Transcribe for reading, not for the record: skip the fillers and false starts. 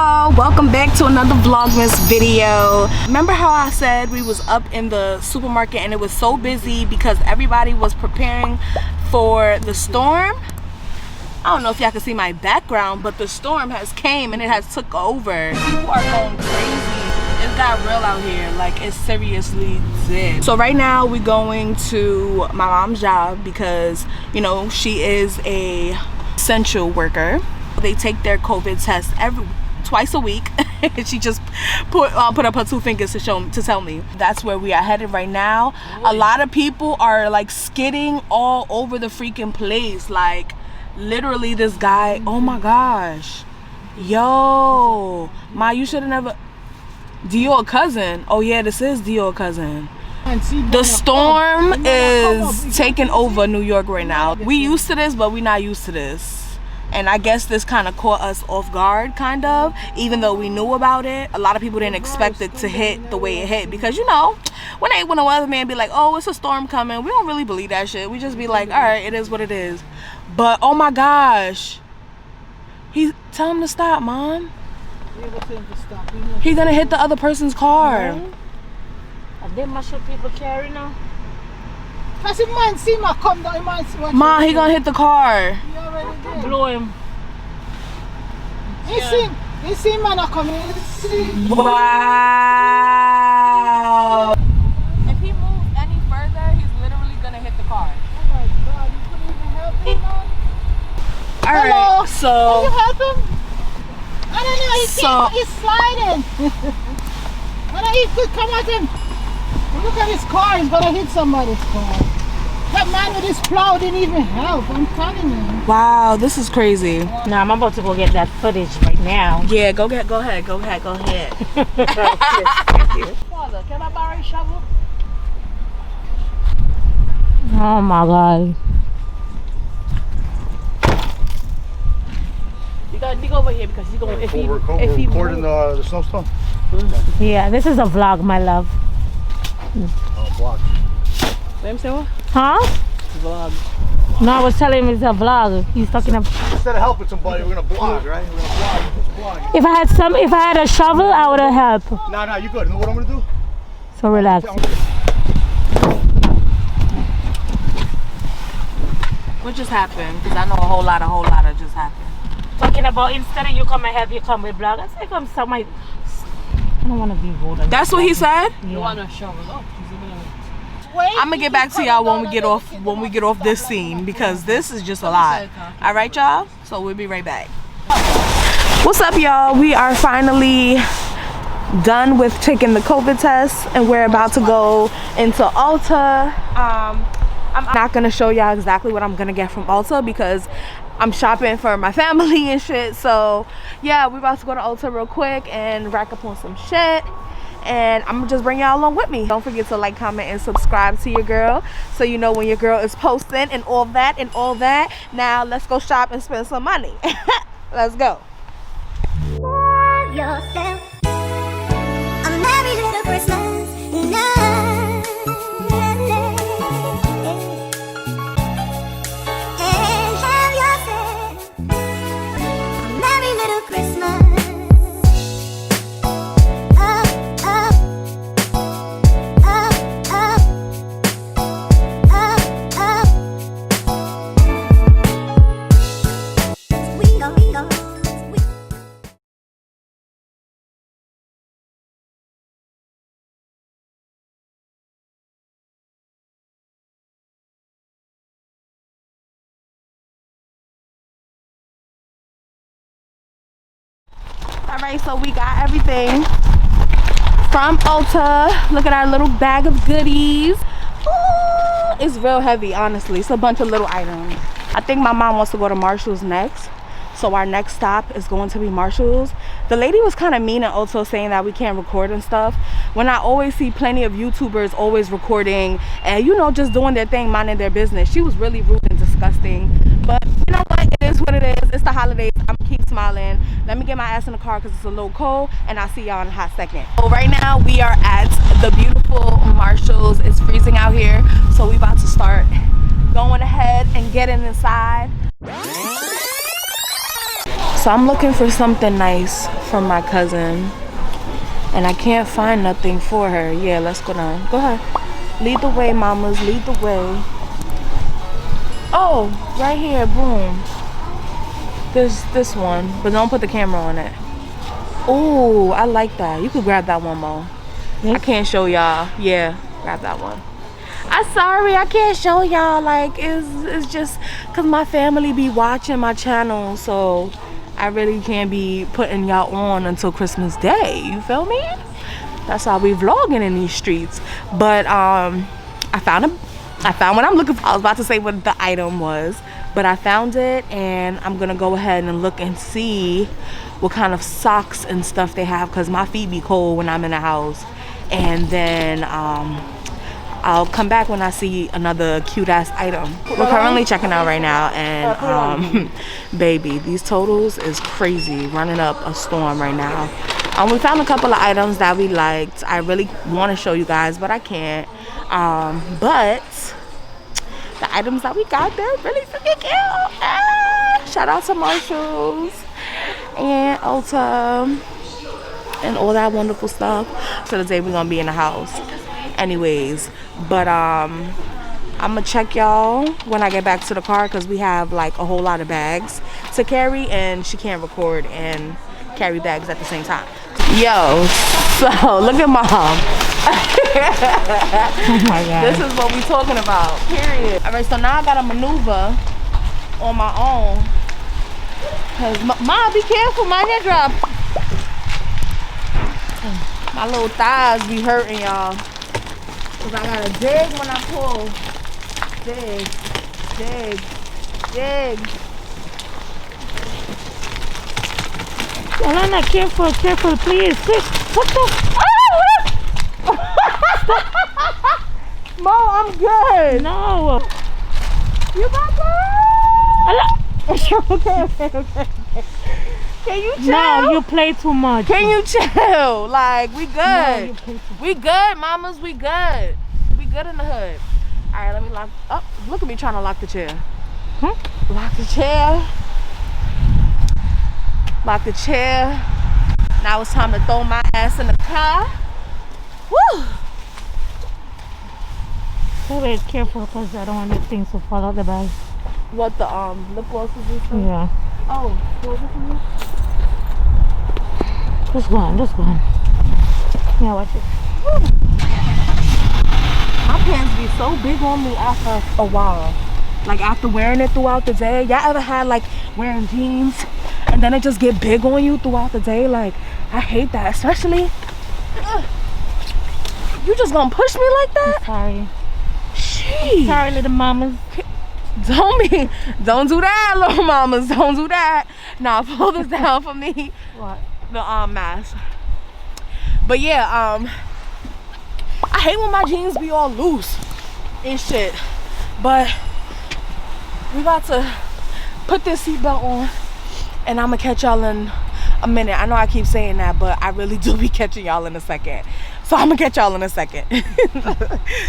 y'all, welcome back to another Vlogmas video. Remember how I said we was up in the supermarket and it was so busy because everybody was preparing for the storm? I don't know if y'all can see my background, but the storm has came and it has took over. People are going crazy. It got real out here, like it seriously did. So right now we're going to my mom's job because, you know, she is a essential worker. They take their COVID test twice a week. She just put up her two fingers to tell me. That's where we are headed right now. A lot of people are like skidding all over the freaking place. Like literally this guy, oh my gosh. Yo, Ma, you should have never. Dior cousin. Oh yeah, this is Dior cousin. The storm is taking over New York right now. We used to this, but we not used to this. And I guess this kind of caught us off guard, kind of, even though we knew about it. A lot of people didn't expect it to hit the way it hit because, you know, when a weatherman be like, oh, it's a storm coming, we don't really believe that shit. We just be like, all right, it is what it is. But oh my gosh, tell him to stop, Mom. He's gonna hit the other person's car. They must show people carry now. Cause if man see ma come down, man see what. Ma, he gonna hit the car. He already did. Blow him. He see man a coming. Wow. If he moves any further, he's literally gonna hit the car. Oh my God, you couldn't even help him, man. Alright, Hello? so. Can you help him? I don't know, he's sliding. I don't know, he could come at him. Look at his car, he's gonna hit somebody's car. That man with his plow didn't even help, I'm telling you. Wow, this is crazy. Now I'm about to go get that footage right now. Yeah, go ahead. Thank you. Father, can I borrow a shovel? Oh my God. You gotta dig over here because he's going. If he recording the snowstorm. Yeah, this is a vlog, my love. Oh, vlog. Let him say what? Huh? Vlog. No, I was telling him it's a vlog. He's talking about. Instead of helping somebody, we're gonna blog, right? We're gonna blog. If I had a shovel, I would have helped. No, you good. You know what I'm gonna do? So relax. What just happened? Because I know a whole lot of just happened. Talking about instead of you come and help, you come with vlog. I think I'm some. I don't want to be rude. That's what he said. Yeah. You want a shovel? Oh, I'm gonna get back to y'all when we get off this scene because this is just a lot. All right, y'all. So we'll be right back. What's up, y'all? We are finally done with taking the COVID test and we're about to go into Ulta. I'm not gonna show y'all exactly what I'm gonna get from Ulta because I'm shopping for my family and shit. So yeah, we're about to go to Ulta real quick and rack up on some shit. And I'm gonna just bring y'all along with me. Don't forget to like, comment, and subscribe to your girl so you know when your girl is posting and all that. Now let's go shop and spend some money. Let's go. Yourself a merry little Christmas night. And have yourself a merry little Christmas. All right, so we got everything from Ulta. Look at our little bag of goodies. Ooh, it's real heavy, honestly. It's a bunch of little items. I think my mom wants to go to Marshall's next. So our next stop is going to be Marshall's. The lady was kind of mean at Ulta saying that we can't record and stuff. When I always see plenty of YouTubers always recording and, you know, just doing their thing, minding their business. She was really rude and disgusting. But you know what? It is what it is. It's the holidays. I'm gonna keep smiling. Let me get my ass in the car because it's a little cold and I'll see y'all in a hot second. So right now we are at the beautiful Marshall's. It's freezing out here. So we about to start going ahead and getting inside. So I'm looking for something nice from my cousin, and I can't find nothing for her. Yeah, let's go down. Go ahead. Lead the way, mamas. Lead the way. Oh, right here. Boom. This one, but don't put the camera on it. Oh, I like that. You could grab that one, Mo. I can't show y'all. Yeah, grab that one. I'm sorry, I can't show y'all. Like, it's just because my family be watching my channel, so I really can't be putting y'all on until Christmas Day. You feel me? That's how we vlogging in these streets. But I found what I'm looking for. I was about to say what the item was, but I found it, and I'm gonna go ahead and look and see what kind of socks and stuff they have, because my feet be cold when I'm in the house. And then I'll come back when I see another cute ass item. We're currently checking out right now, and baby, these totals is crazy, running up a storm right now. We found a couple of items that we liked. I really want to show you guys, but I can't. But the items that we got, they're really freaking cute. Shout out to Marshalls and Ulta and all that wonderful stuff. So today we're gonna be in the house anyways, but I'm gonna check y'all when I get back to the car, because we have like a whole lot of bags to carry, and she can't record and carry bags at the same time. Yo, so look at Mom. Oh my God. This is what we talking about, period. All right, so now I gotta maneuver on my own, because Mom, be careful, mind your drop. My little thighs be hurting, y'all, because I gotta dig when I pull. Dig, dig, dig. Yolanda, careful, careful, please. Quick. What the? Mo, I'm good. No. You got that? Okay. Can you chill? No, you play too much. Can you chill? Like, we good. No, you play too much. We good, mamas. We good. We good in the hood. All right, let me lock. Oh, look at me trying to lock the chair. Huh? Lock the chair. Lock the chair. Now it's time to throw my ass in the car. Woo! Be very careful, because I don't want the things to fall out the bag. What, the lip glosses and stuff? Yeah. Oh, what was it for you? Just go on, just go on. Yeah, watch it. My pants be so big on me after a while. Like after wearing it throughout the day. Y'all ever had like wearing jeans and then it just get big on you throughout the day? Like, I hate that, especially. You just gonna push me like that? I'm sorry. Jeez. Sorry, little mamas. Don't do that, little mamas. Don't do that. Nah, pull this down for me. What? The mask. But yeah, I hate when my jeans be all loose and shit. But we about to put this seatbelt on, and I'm gonna catch y'all in a minute. I know I keep saying that, but I really do be catching y'all in a second. So I'm gonna catch y'all in a second.